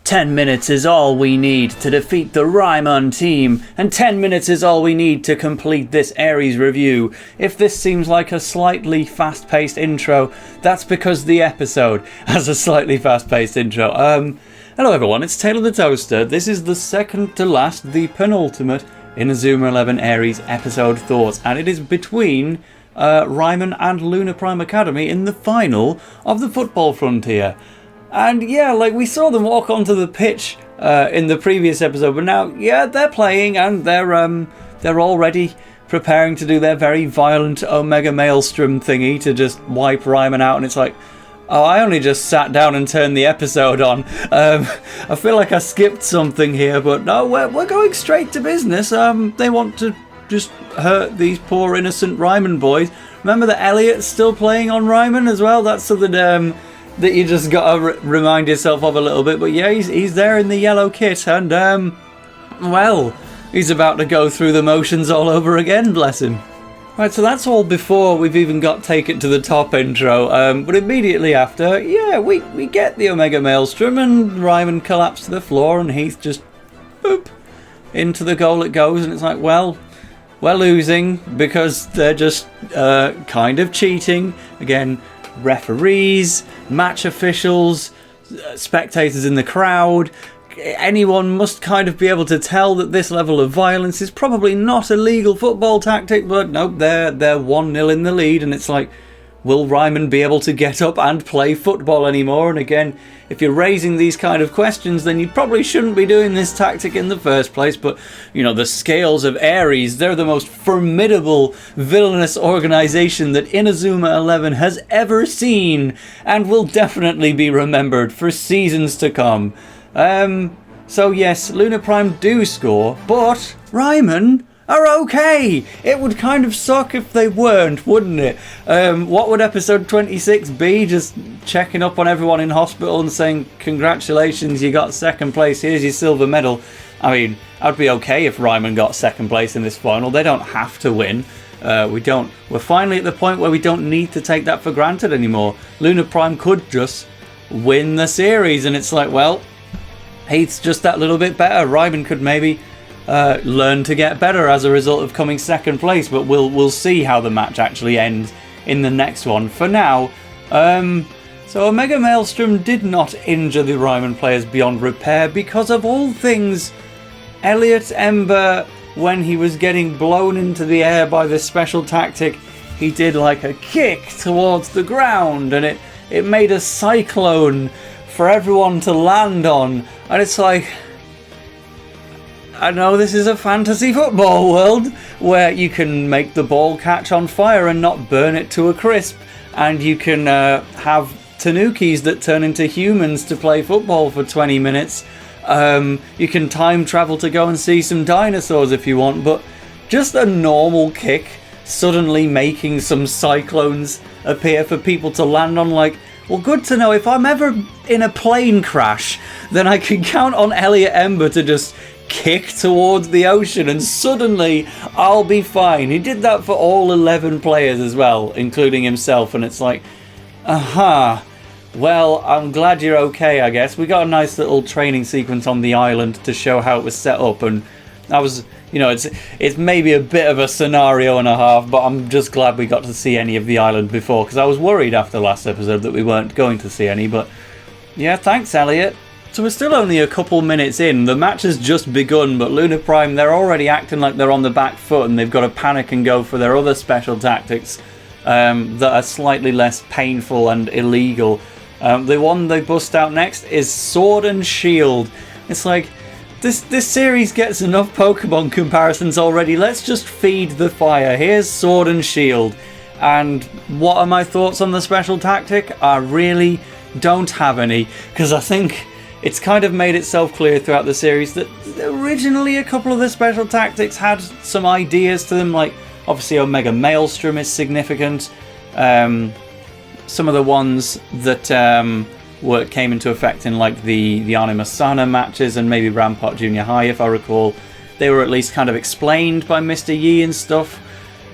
10 minutes is all we need to defeat the Raimon team, and 10 minutes is all we need to complete this Aries review. If this seems like a slightly fast-paced intro, that's because the episode has a slightly fast-paced intro. Hello everyone, it's TaleOfTheToaster. This is the second to last, the penultimate Inazuma 11 Aries episode thoughts, and it is between Raimon and Lunar Prime Academy in the final of the Football Frontier. And yeah, like we saw them walk onto the pitch in the previous episode, but now, yeah, they're playing and they're already preparing to do their very violent Omega Maelstrom thingy to just wipe Raimon out, and it's like, oh, I only just sat down and turned the episode on. I feel like I skipped something here, but no, we're going straight to business. They want to just hurt these poor innocent Raimon boys. Remember that Elliot's still playing on Raimon as well? That's something that you just gotta remind yourself of a little bit. But yeah, he's there in the yellow kit, and well, he's about to go through the motions all over again, bless him. Right, so that's all before we've even got Take It to the Top intro, but immediately after, yeah, we get the Omega Maelstrom, and Raimon collapsed to the floor, and Heath just, boop, into the goal it goes, and it's like, well, we're losing, because they're just kind of cheating. Again, referees, match officials, spectators in the crowd, anyone must kind of be able to tell that this level of violence is probably not a legal football tactic, but nope, they're 1-0 in the lead, and it's like, will Raimon be able to get up and play football anymore? And again, if you're raising these kind of questions, then you probably shouldn't be doing this tactic in the first place. But, you know, the scales of Aries, they're the most formidable villainous organization that Inazuma 11 has ever seen, and will definitely be remembered for seasons to come. So yes, Lunar Prime do score, but Raimon are okay. It would kind of suck if they weren't, wouldn't it? What would episode 26 be? Just checking up on everyone in hospital and saying, congratulations, you got second place, here's your silver medal. I mean, I'd be okay if Raimon got second place in this final. They don't have to win. We're finally at the point where we don't need to take that for granted anymore. Lunar Prime could just win the series, and it's like, well, Heath's just that little bit better. Raimon could maybe learn to get better as a result of coming second place, but we'll see how the match actually ends in the next one. For now, so Omega Maelstrom did not injure the Raimon players beyond repair because, of all things, Elliot Ember, when he was getting blown into the air by this special tactic, he did like a kick towards the ground, and it made a cyclone for everyone to land on. And it's like, I know this is a fantasy football world where you can make the ball catch on fire and not burn it to a crisp, and you can have tanukis that turn into humans to play football for 20 minutes. You can time travel to go and see some dinosaurs if you want, but just a normal kick suddenly making some cyclones appear for people to land on, like, well, good to know. If I'm ever in a plane crash, then I can count on Elliot Ember to just kick towards the ocean and suddenly I'll be fine. He did that for all 11 players as well, including himself, and it's like, aha, well, I'm glad you're okay, I guess. We got a nice little training sequence on the island to show how it was set up, and I was, you know, it's maybe a bit of a scenario and a half, but I'm just glad we got to see any of the island before, because I was worried after last episode that we weren't going to see any. But yeah, thanks, Elliot. So we're still only a couple minutes in. The match has just begun, but Lunar Prime, they're already acting like they're on the back foot, and they've got to panic and go for their other special tactics that are slightly less painful and illegal. The one they bust out next is Sword and Shield. It's like, this series gets enough Pokemon comparisons already. Let's just feed the fire. Here's Sword and Shield. And what are my thoughts on the special tactic? I really don't have any, because I think it's kind of made itself clear throughout the series that originally a couple of the special tactics had some ideas to them, like obviously Omega Maelstrom is significant. Some of the ones that came into effect in like the Anima Sana matches and maybe Rampart Junior High, if I recall, they were at least kind of explained by Mr. Yi and stuff.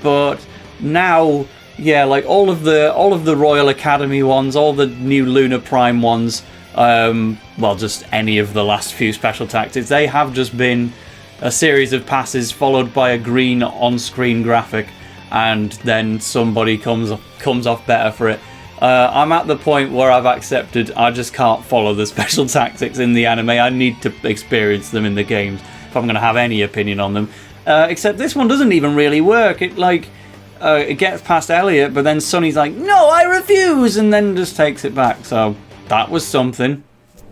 But now, yeah, like all of the Royal Academy ones, all the new Lunar Prime ones, well, just any of the last few special tactics. They have just been a series of passes followed by a green on-screen graphic, and then somebody comes off better for it. I'm at the point where I've accepted I just can't follow the special tactics in the anime. I need to experience them in the games if I'm going to have any opinion on them. Except this one doesn't even really work. It gets past Elliot, but then Sunny's like, "No, I refuse," and then just takes it back. So that was something.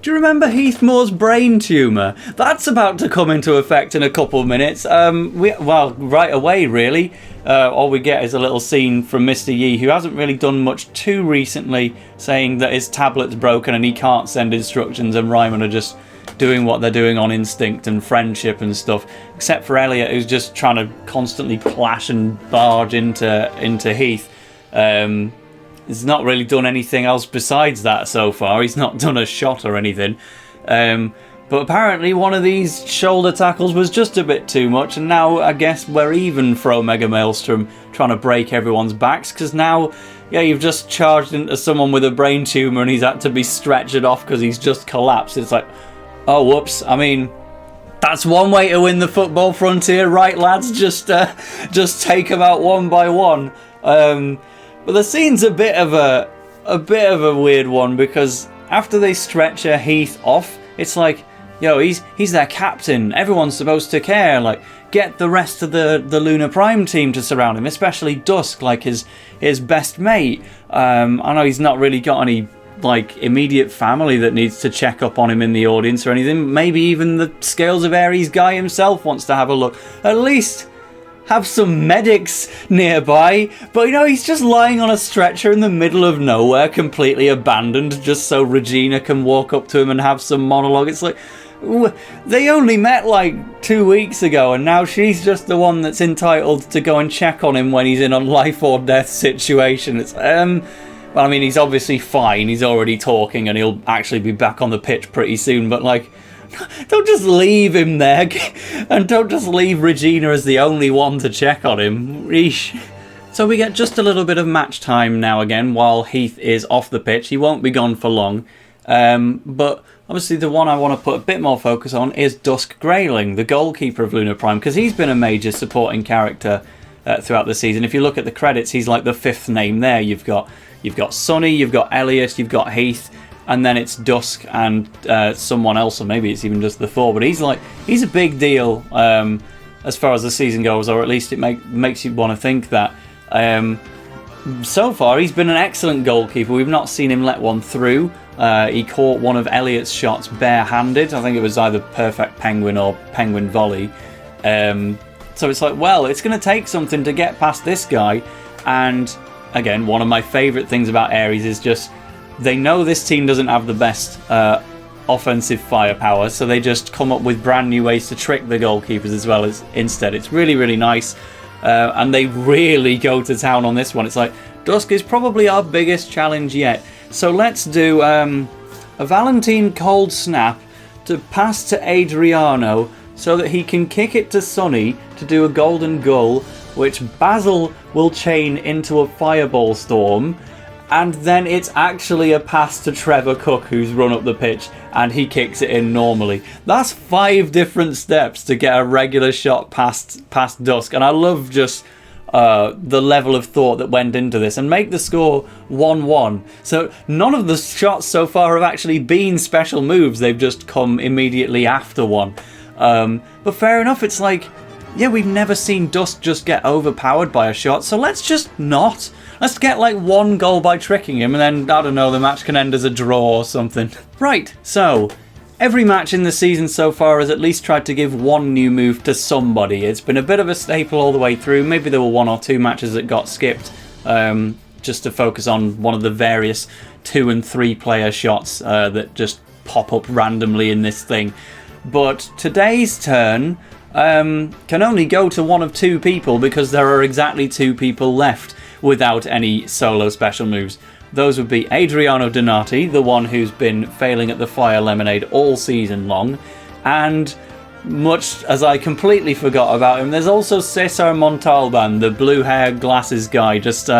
Do you remember Heath Moore's brain tumour? That's about to come into effect in a couple of minutes. Well, right away, really. All we get is a little scene from Mr. Yi, who hasn't really done much too recently, saying that his tablet's broken and he can't send instructions, and Raimon are just doing what they're doing on instinct and friendship and stuff. Except for Elliot, who's just trying to constantly plash and barge into Heath. He's not really done anything else besides that so far. He's not done a shot or anything. But apparently one of these shoulder tackles was just a bit too much, and now I guess we're even for Omega Maelstrom trying to break everyone's backs, because now, yeah, you've just charged into someone with a brain tumour and he's had to be stretchered off because he's just collapsed. It's like, oh, whoops. I mean, that's one way to win the football frontier, right, lads? Just take them out one by one. But the scene's a bit of a weird one, because after they stretcher Heath off, it's like, yo, he's their captain. Everyone's supposed to care. Like, get the rest of the Lunar Prime team to surround him, especially Dusk, like his best mate. I know he's not really got any like immediate family that needs to check up on him in the audience or anything. Maybe even the Scales of Ares guy himself wants to have a look. At least have some medics nearby. But you know, he's just lying on a stretcher in the middle of nowhere, completely abandoned, just so Regina can walk up to him and have some monologue. It's like, they only met like 2 weeks ago, and now she's just the one that's entitled to go and check on him when he's in a life or death situation. It's well, I mean, he's obviously fine. He's already talking, and he'll actually be back on the pitch pretty soon. But like, don't just leave him there, and don't just leave Regina as the only one to check on him. Eesh. So we get just a little bit of match time now again while Heath is off the pitch. He won't be gone for long. But obviously the one I want to put a bit more focus on is Duske Grayling, the goalkeeper of Lunar Prime, because he's been a major supporting character throughout the season. If you look at the credits, he's like the fifth name there. You've got Sonny, you've got Elliot, you've got Heath, and then it's Dusk and someone else, or maybe it's even just the four. But he's a big deal as far as the season goes, or at least it makes you want to think that. So far, he's been an excellent goalkeeper. We've not seen him let one through. He caught one of Elliot's shots barehanded. I think it was either perfect penguin or penguin volley. So it's like, well, it's going to take something to get past this guy. And again, one of my favourite things about Ares is just they know this team doesn't have the best offensive firepower, so they just come up with brand new ways to trick the goalkeepers as well as instead. It's really, really nice. And they really go to town on this one. It's like, Dusk is probably our biggest challenge yet. So let's do a Valentine cold snap to pass to Adriano so that he can kick it to Sonny to do a golden goal, which Basil will chain into a fireball storm. And then it's actually a pass to Trevor Cook, who's run up the pitch, and he kicks it in normally. That's 5 different steps to get a regular shot past Dusk, and I love just the level of thought that went into this, and make the score 1-1. So none of the shots so far have actually been special moves, they've just come immediately after one. But fair enough, it's like, yeah, we've never seen Dusk just get overpowered by a shot, so let's just not. Let's get like 1 goal by tricking him, and then, I don't know, the match can end as a draw or something. Right, so every match in the season so far has at least tried to give 1 new move to somebody. It's been a bit of a staple all the way through. Maybe there were 1 or 2 matches that got skipped, just to focus on one of the various 2 and 3 player shots that just pop up randomly in this thing. But today's turn can only go to 1 of 2 people, because there are exactly 2 people left without any solo special moves. Those would be Adriano Donati, the one who's been failing at the Fire Lemonade all season long, and much as I completely forgot about him, there's also Cesar Montalban, the blue hair glasses guy, just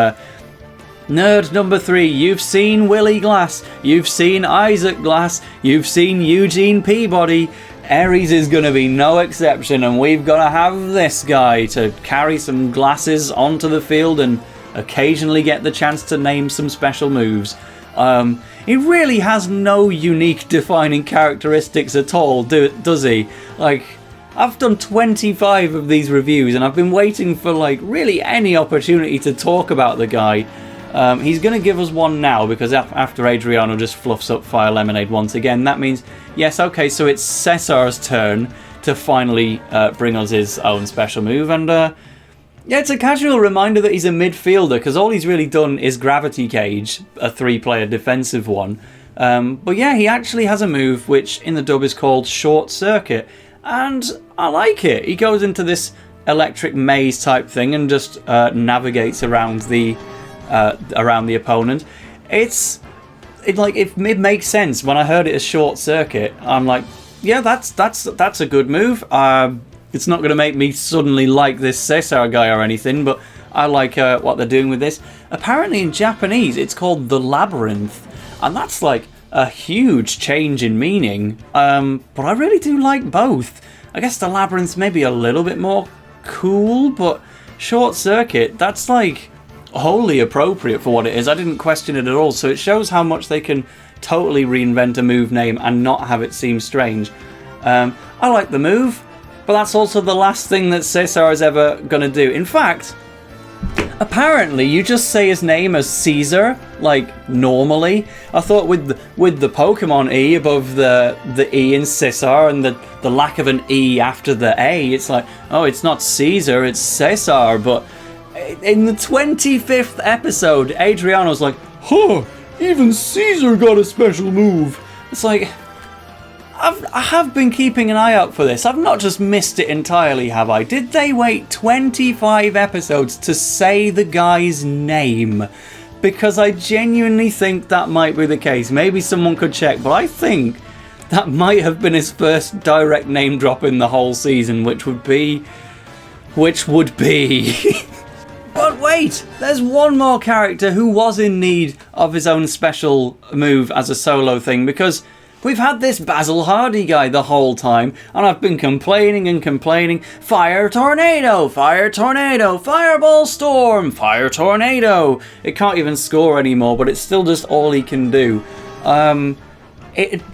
Nerd number 3, you've seen Willie Glass, you've seen Isaac Glass, you've seen Eugene Peabody. Aries is going to be no exception, and we've got to have this guy to carry some glasses onto the field and occasionally get the chance to name some special moves. He really has no unique defining characteristics at all, does he? Like, I've done 25 of these reviews and I've been waiting for like really any opportunity to talk about the guy. He's going to give us one now because after Adriano just fluffs up Fire Lemonade once again, that means, yes, okay, so it's Cesar's turn to finally bring us his own special move. And yeah, it's a casual reminder that he's a midfielder because all he's really done is Gravity Cage, a 3-player defensive one. But yeah, he actually has a move which in the dub is called Short Circuit. And I like it. He goes into this electric maze type thing and just navigates around the opponent. It makes sense. When I heard it as Short Circuit, I'm like, yeah, that's a good move. It's not going to make me suddenly like this Cesar guy or anything, but I like what they're doing with this. Apparently in Japanese it's called the Labyrinth, and that's like a huge change in meaning. But I really do like both. I guess the Labyrinth's maybe a little bit more cool, but Short Circuit, that's like wholly appropriate for what it is. I didn't question it at all, so it shows how much they can totally reinvent a move name and not have it seem strange. I like the move, but that's also the last thing that Cesar is ever going to do. In fact, apparently you just say his name as Caesar, like normally. I thought with the Pokemon E above the E in Cesar and the lack of an E after the A, it's like, oh, it's not Caesar, it's Cesar. But in the 25th episode, Adriano's like, huh, even Caesar got a special move. It's like, I have been keeping an eye out for this. I've not just missed it entirely, have I? Did they wait 25 episodes to say the guy's name? Because I genuinely think that might be the case. Maybe someone could check, but I think that might have been his first direct name drop in the whole season, which would be... But wait, there's one more character who was in need of his own special move as a solo thing, because we've had this Basil Hardy guy the whole time, and I've been complaining and complaining. Fire Tornado, Fire Tornado, Fireball Storm, Fire Tornado. It can't even score anymore, but it's still just all he can do.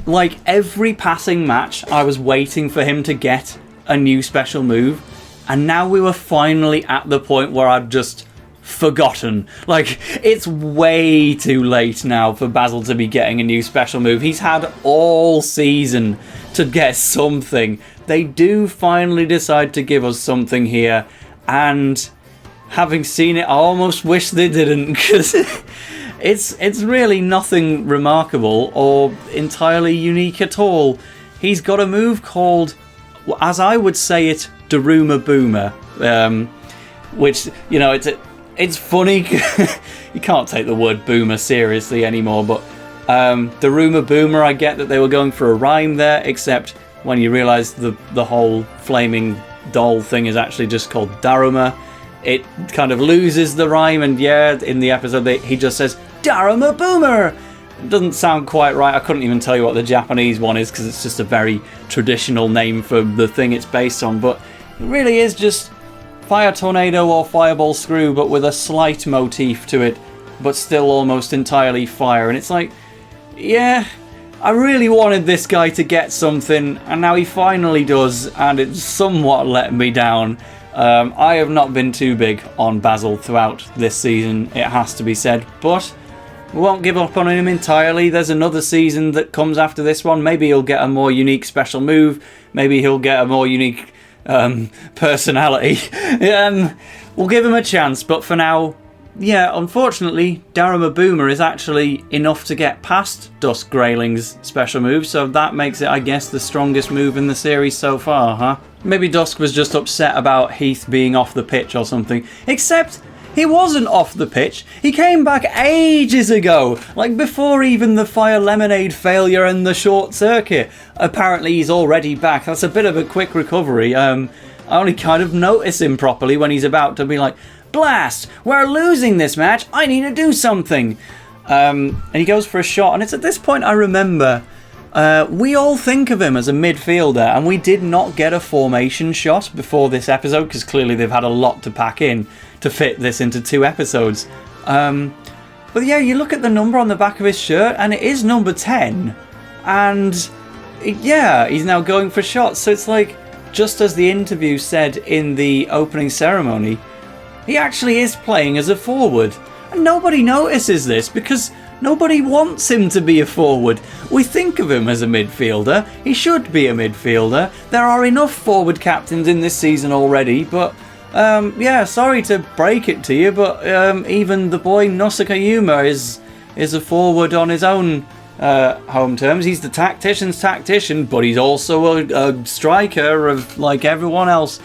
Like every passing match, I was waiting for him to get a new special move, and now we were finally at the point where I'd just forgotten. Like, it's way too late now for Basil to be getting a new special move. He's had all season to get something. They do finally decide to give us something here, and having seen it, I almost wish they didn't, because it's really nothing remarkable or entirely unique at all. He's got a move called, as I would say it, Daruma Boomer, which, you know, it's funny. You can't take the word boomer seriously anymore, but Daruma Boomer, I get that they were going for a rhyme there, except when you realise the whole flaming doll thing is actually just called Daruma, it kind of loses the rhyme, and yeah, in the episode he just says Daruma Boomer. It doesn't sound quite right. I couldn't even tell you what the Japanese one is because it's just a very traditional name for the thing it's based on, but it really is just Fire Tornado or Fireball Screw, but with a slight motif to it, but still almost entirely fire. And it's like, yeah, I really wanted this guy to get something, and now he finally does, and it's somewhat let me down. I have not been too big on Basil throughout this season, it has to be said, but we won't give up on him entirely. There's another season that comes after this one. Maybe he'll get a more unique special move, maybe he'll get a more unique personality. We'll give him a chance, but for now, yeah, unfortunately, Daruma Boomer is actually enough to get past Duske Grayling's special move, so that makes it, I guess, the strongest move in the series so far, huh? Maybe Duske was just upset about Heath being off the pitch or something, except he wasn't off the pitch. He came back ages ago, like before even the Fire Lemonade failure and the Short Circuit. Apparently he's already back. That's a bit of a quick recovery. I only kind of notice him properly when he's about to be like, blast! We're losing this match. I need to do something. And he goes for a shot. And it's at this point I remember we all think of him as a midfielder. And we did not get a formation shot before this episode because clearly they've had a lot to pack in to fit this into 2 episodes. But yeah, you look at the number on the back of his shirt and it is number 10. And yeah, he's now going for shots. So it's like, just as the interview said in the opening ceremony, he actually is playing as a forward. And nobody notices this because nobody wants him to be a forward. We think of him as a midfielder. He should be a midfielder. There are enough forward captains in this season already, but yeah, sorry to break it to you, but even the boy Nosaka Yuuma is a forward on his own home terms. He's the tactician's tactician, but he's also a striker of like everyone else.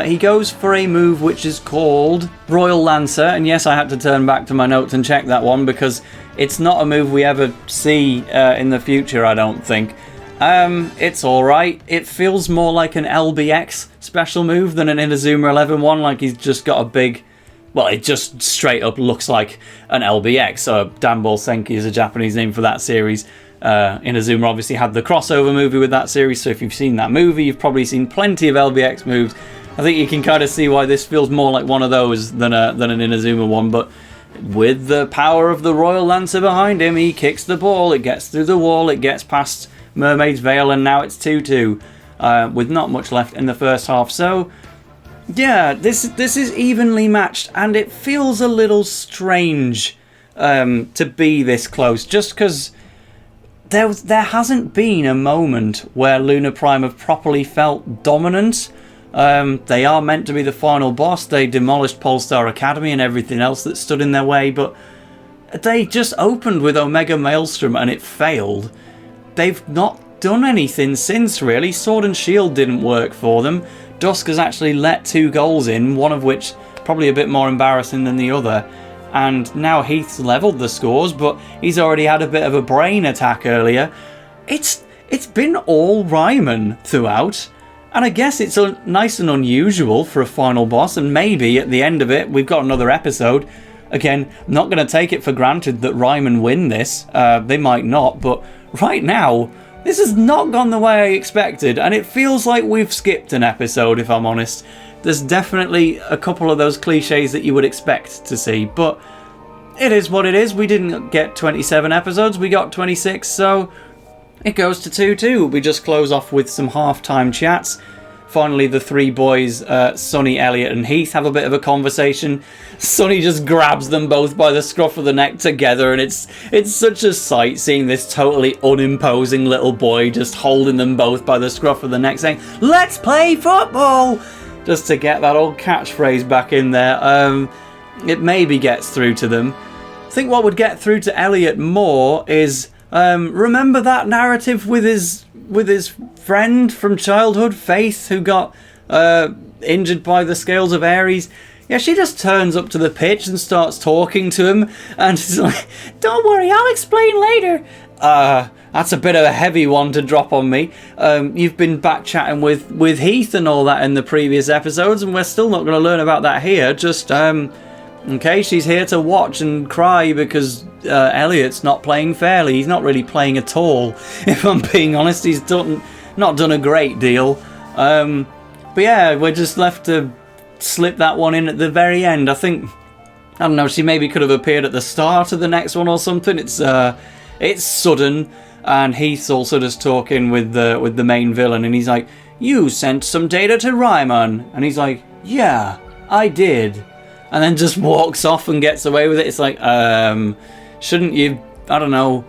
He goes for a move which is called Royal Lancer, and yes, I had to turn back to my notes and check that one because it's not a move we ever see in the future, I don't think. It's alright. It feels more like an LBX special move than an Inazuma 11 one, like he's just got a big... Well, it just straight up looks like an LBX. Danball Senki is a Japanese name for that series. Inazuma obviously had the crossover movie with that series, so if you've seen that movie, you've probably seen plenty of LBX moves. I think you can kind of see why this feels more like one of those than an Inazuma one, but with the power of the Royal Lancer behind him, he kicks the ball, it gets through the wall, it gets past Mermaid's Veil, and now it's 2-2, with not much left in the first half. So yeah, this is evenly matched, and it feels a little strange to be this close, just because there hasn't been a moment where Lunar Prime have properly felt dominant. They are meant to be the final boss. They demolished Polestar Academy and everything else that stood in their way, but they just opened with Omega Maelstrom and it failed. They've not done anything since, really. Sword and Shield didn't work for them. Duske has actually let 2 goals in, one of which probably a bit more embarrassing than the other. And now Heath's levelled the scores, but he's already had a bit of a brain attack earlier. It's been all Raimon throughout. And I guess it's nice and unusual for a final boss, and maybe at the end of it, we've got another episode. Again, not going to take it for granted that Raimon win this. They might not, but right now, this has not gone the way I expected, and it feels like we've skipped an episode, if I'm honest. There's definitely a couple of those cliches that you would expect to see, but it is what it is. We didn't get 27 episodes, we got 26, so it goes to 2-2. We just close off with some half-time chats. Finally, the 3 boys, Sonny, Elliot and Heath, have a bit of a conversation. Sonny just grabs them both by the scruff of the neck together, and it's such a sight seeing this totally unimposing little boy just holding them both by the scruff of the neck saying, "Let's play football!" Just to get that old catchphrase back in there. It maybe gets through to them. I think what would get through to Elliot more is... remember that narrative with his friend from childhood, Faith, who got injured by the scales of Ares? Yeah, she just turns up to the pitch and starts talking to him, and she's like, "Don't worry, I'll explain later." That's a bit of a heavy one to drop on me. You've been back chatting with Heath and all that in the previous episodes, and we're still not going to learn about that here. Just, okay, she's here to watch and cry because Elliot's not playing fairly. He's not really playing at all, if I'm being honest. He's not done a great deal. But yeah, we're just left to slip that one in at the very end. I think, I don't know, she maybe could have appeared at the start of the next one or something. It's sudden, and Heath's also just talking with the main villain, and he's like, "You sent some data to Raimon," and he's like, "Yeah, I did." And then just walks off and gets away with it. It's like, shouldn't you, I don't know,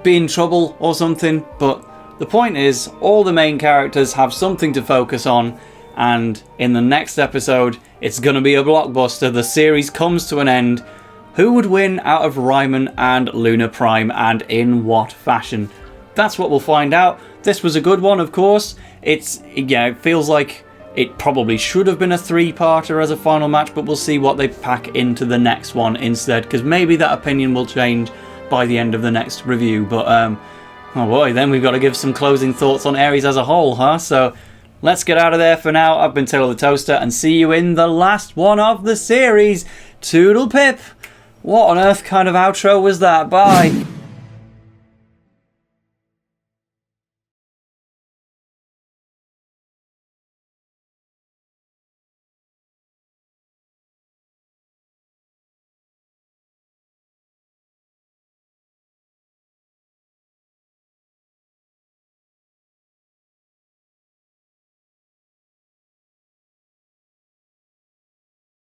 be in trouble or something? But the point is, all the main characters have something to focus on, and in the next episode, it's going to be a blockbuster. The series comes to an end. Who would win out of Raimon and Lunar Prime, and in what fashion? That's what we'll find out. This was a good one, of course. It feels like it probably should have been a 3-parter as a final match, but we'll see what they pack into the next one instead, because maybe that opinion will change by the end of the next review. But, oh boy, then we've got to give some closing thoughts on Ares as a whole, huh? So, Let's get out of there for now. I've been TaleOfTheToaster, and see you in the last one of the series. Toodle pip. What on earth kind of outro was that? Bye.